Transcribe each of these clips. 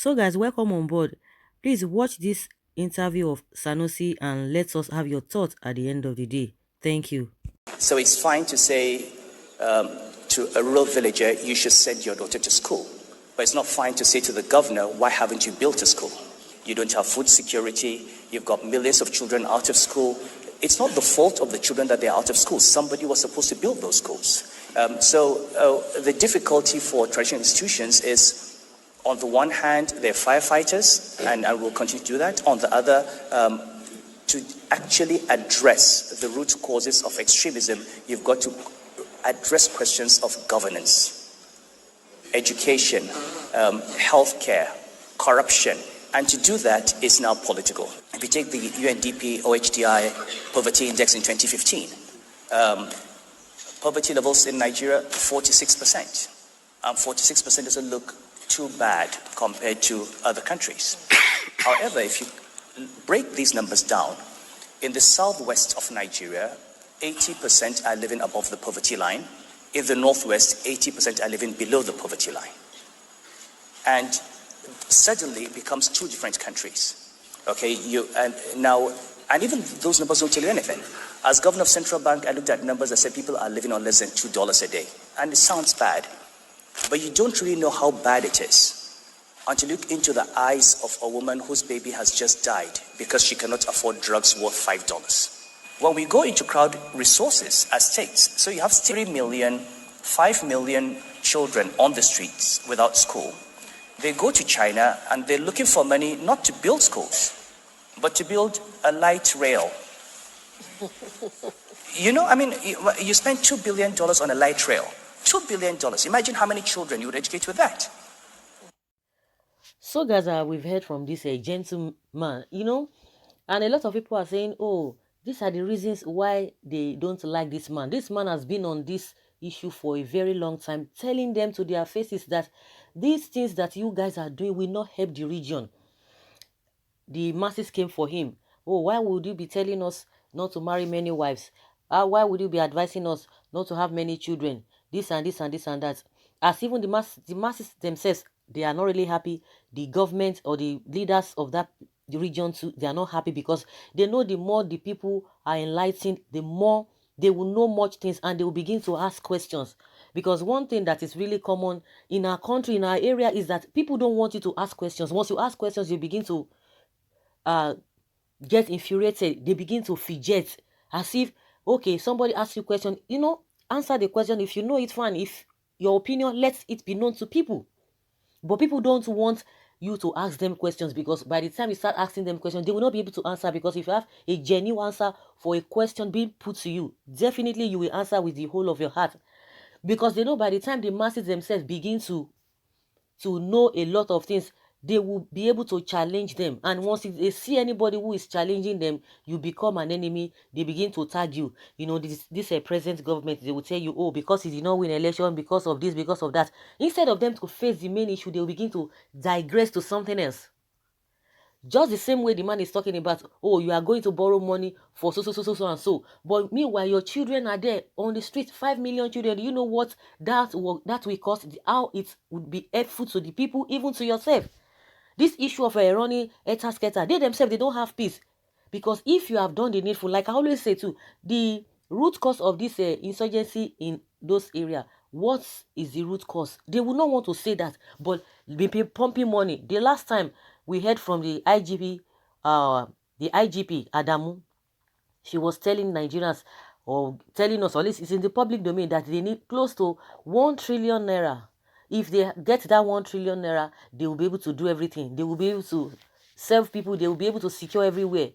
So guys, welcome on board. Please watch this interview of Sanusi and let us have your thoughts at the end of the day. Thank you. So it's fine to say to a rural villager, you should send your daughter to school. But it's not fine to say to the governor, why haven't you built a school? You don't have food security. You've got millions of children out of school. It's not the fault of the children that they're out of school. Somebody was supposed to build those schools. The difficulty for traditional institutions is, on the one hand, they're firefighters, and I will continue to do that. On the other, to actually address the root causes of extremism, you've got to address questions of governance, education, healthcare, corruption. And to do that is now political. If you take the UNDP OHDI poverty index in 2015, poverty levels in Nigeria, 46%. 46% doesn't look too bad compared to other countries. However, if you break these numbers down, in the southwest of Nigeria, 80% are living above the poverty line. In the northwest, 80% are living below the poverty line. And suddenly it becomes two different countries. Okay, and even those numbers don't tell you anything. As governor of Central Bank, I looked at numbers that said people are living on less than $2 a day. And it sounds bad. But you don't really know how bad it is until you look into the eyes of a woman whose baby has just died because she cannot afford drugs worth $5. When we go into crowd resources as states, so you have 3 million, 5 million children on the streets without school. They go to China and they're looking for money not to build schools, but to build a light rail. You spend $2 billion on a light rail. $2 billion. Imagine how many children you would educate with that. So guys, we've heard from this gentleman, and a lot of people are saying, oh, these are the reasons why they don't like this man. This man has been on this issue for a very long time, telling them to their faces that these things that you guys are doing will not help the region. The masses came for him. Oh, why would you be telling us not to marry many wives? Why would you be advising us not to have many children? This and this and this and that. As even the masses themselves, they are not really happy. The government or the leaders of that region too, they are not happy because they know the more the people are enlightened, the more they will know much things and they will begin to ask questions. Because one thing that is really common in our country, in our area, is that people don't want you to ask questions. Once you ask questions, you begin to get infuriated. They begin to fidget as if, okay, somebody asks you a question, answer the question. If you know it, fine. If your opinion, let it be known to people. But people don't want you to ask them questions because by the time you start asking them questions, they will not be able to answer, because if you have a genuine answer for a question being put to you, definitely you will answer with the whole of your heart, because they know by the time the masses themselves begin to know a lot of things, they will be able to challenge them. And once they see anybody who is challenging them, you become an enemy. They begin to tag you. This present government, they will tell you, oh, because he did not win election, because of this, because of that. Instead of them to face the main issue, they will begin to digress to something else. Just the same way the man is talking about, oh, you are going to borrow money for so and so. But meanwhile, your children are there on the street, 5 million children. Do you know what that will cost? How it would be helpful to the people, even to yourself. This issue of running etasketa, they themselves, they don't have peace. Because if you have done the needful, like I always say too, the root cause of this insurgency in those areas, what is the root cause? They will not want to say that, but be pumping money. The last time we heard from the IGP, Adamu, she was telling Nigerians, or telling us, or at least it's in the public domain, that they need close to 1 trillion naira. If they get that 1 trillion naira, they will be able to do everything. They will be able to serve people. They will be able to secure everywhere.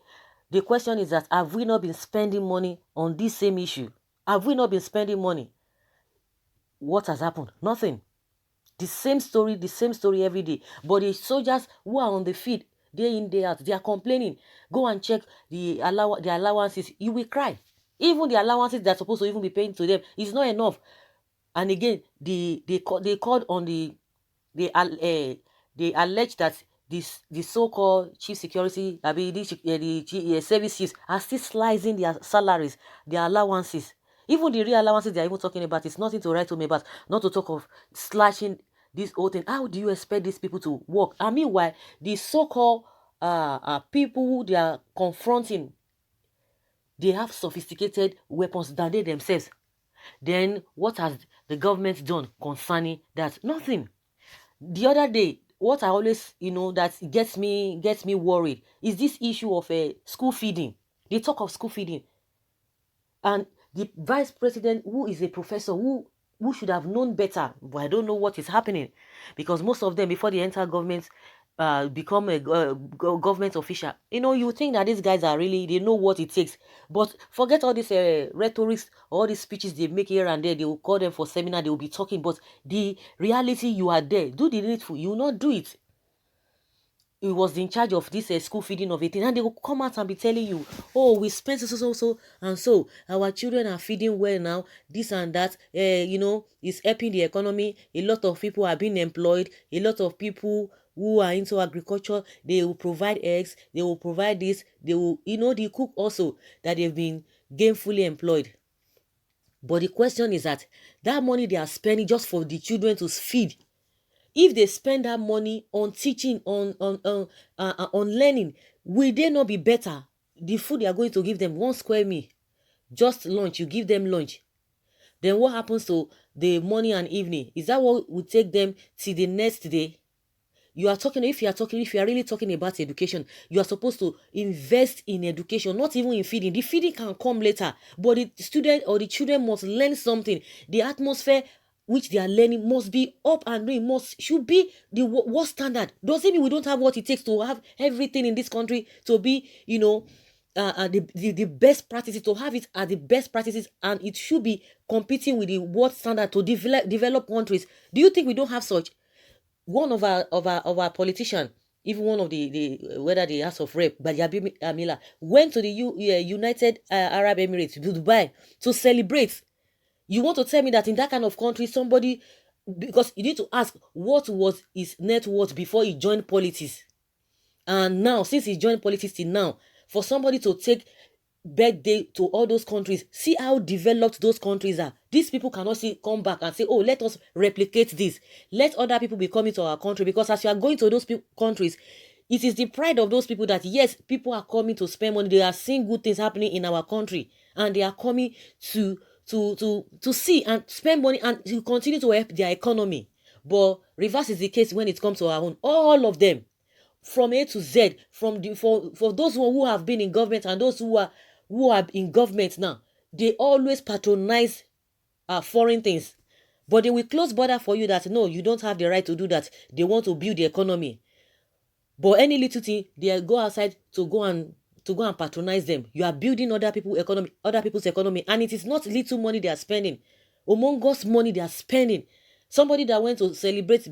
The question is that, have we not been spending money on this same issue? Have we not been spending money? What has happened? Nothing. The same story every day. But the soldiers who are on the field, day in, day out, they are complaining. Go and check the allowances. You will cry. Even the allowances that are supposed to even be paying to them is not enough. And again, they called on they allege that the so-called chief security, the service chiefs are still slicing their salaries, their allowances. Even the real allowances they are even talking about is nothing to write home about, not to talk of slashing this whole thing. How do you expect these people to work? I mean, why the so-called people who they are confronting, they have sophisticated weapons than they themselves. Then what has the government done concerning that? Nothing. The other day, what I always, that gets me worried is this issue of school feeding. They talk of school feeding, and the vice president, who is a professor, who should have known better, but I don't know what is happening, because most of them, before they enter government, become a government official. You would think that these guys are really, they know what it takes. But forget all these rhetorics, all these speeches they make here and there. They will call them for seminar, they will be talking, but the reality, you are there, do the needful, you will not do it. He was in charge of this school feeding of 18, and they will come out and be telling you, oh, we spent so and so, our children are feeding well now, this and that, it's helping the economy, a lot of people are being employed, a lot of people who are into agriculture, they will provide eggs, they will provide this, they will, the cook also, that they've been gainfully employed. But the question is that money they are spending just for the children to feed, if they spend that money on teaching, on learning, will they not be better? The food they are going to give them, 1 square meal, just lunch, you give them lunch. Then what happens to the morning and evening? Is that what will take them till the next day? If you are really talking about education, you are supposed to invest in education, not even in feeding. The feeding can come later, but the student or the children must learn something. The atmosphere which they are learning must be up and doing, should be the world standard. Doesn't mean we don't have what it takes to have everything in this country to be, the best practices, to have it as the best practices, and it should be competing with the world standard to develop countries. Do you think we don't have such? One of our politician, even one of the whether the House of Rep, Bajabi Amila, went to the United Arab Emirates, Dubai, to celebrate. You want to tell me that in that kind of country, somebody, because you need to ask what was his net worth before he joined politics, and now since he joined politics till now, for somebody to take birthday to all those countries, see how developed those countries are. These people cannot come back and say, oh, let us replicate this, let other people be coming to our country, because as you are going to those countries, it is the pride of those people that yes, people are coming to spend money, they are seeing good things happening in our country, and they are coming to see and spend money and to continue to help their economy. But reverse is the case when it comes to our own. All of them, from A to Z, for those who have been in government and those who are in government now, they always patronize foreign things. But they will close border for you that no, you don't have the right to do that. They want to build the economy. But any little thing, they go outside to go and patronize them. You are building other people's economy, and it is not little money they are spending. Among us, money they are spending. Somebody that went to celebrate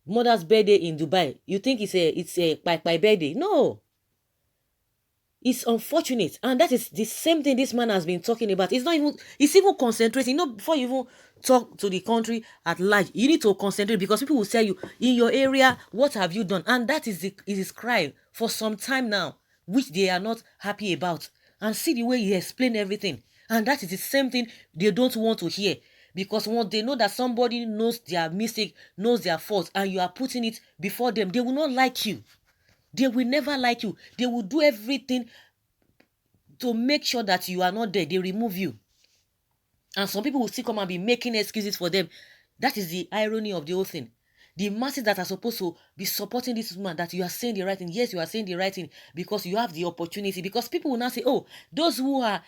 mother's birthday in Dubai, you think it's a by birthday? No, it's unfortunate, and that is the same thing this man has been talking about. It's even concentrating. Before you even talk to the country at large, you need to concentrate, because people will tell you in your area, what have you done? And that is his cry for some time now, which they are not happy about. And see the way he explained everything, and that is the same thing they don't want to hear, because once they know that somebody knows their mistake, knows their fault, and you are putting it before them, they will not like you. They will never like you. They will do everything to make sure that you are not there. They remove you. And some people will still come and be making excuses for them. That is the irony of the whole thing. The masses that are supposed to be supporting this woman, that you are saying the right thing. Yes, you are saying the right thing because you have the opportunity. Because people will now say, oh, those who are,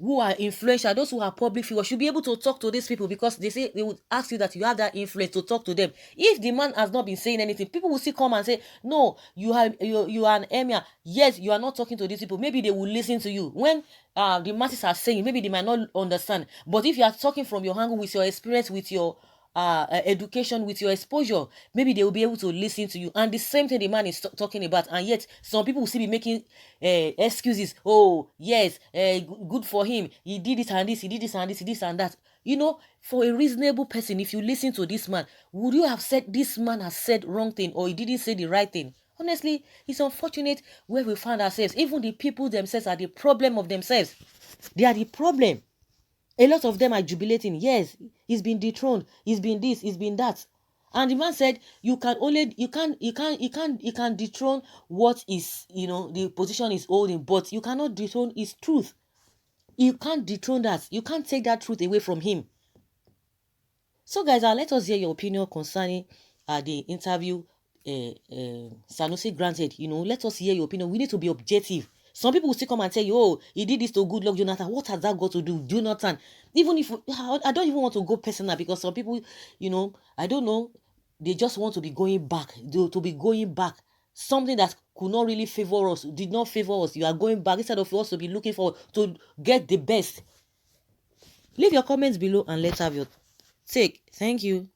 who are influential, those who are public figures should be able to talk to these people, because they would ask you that you have that influence to talk to them. If the man has not been saying anything, people will still come and say, no, you are an emir. Yes, you are not talking to these people. Maybe they will listen to you. When the masses are saying, maybe they might not understand. But if you are talking from your angle, with your experience, with your education, with your exposure, maybe they will be able to listen to you. And the same thing the man is talking about, and yet some people will still be making excuses. Oh yes, good for him, he did it and this, he did this and this and that. For a reasonable person, if you listen to this man, would you have said this man has said wrong thing, or he didn't say the right thing? Honestly, it's unfortunate where we find ourselves. Even the people themselves are the problem of themselves. They are the problem. A lot of them are jubilating. Yes, he's been dethroned. He's been this. He's been that. And the man said, you can dethrone what is, the position is holding, but you cannot dethrone his truth. You can't dethrone that. You can't take that truth away from him. So, guys, let us hear your opinion concerning the interview Sanusi granted. Let us hear your opinion. We need to be objective. Some people will still come and tell you, oh, he did this to good luck, Jonathan. What has that got to do with Jonathan? Even if I don't even want to go personal, because some people, I don't know, they just want to be going back, to be going back. Something that could not really favor us, did not favor us. You are going back instead of us to be looking for to get the best. Leave your comments below and let's have your take. Thank you.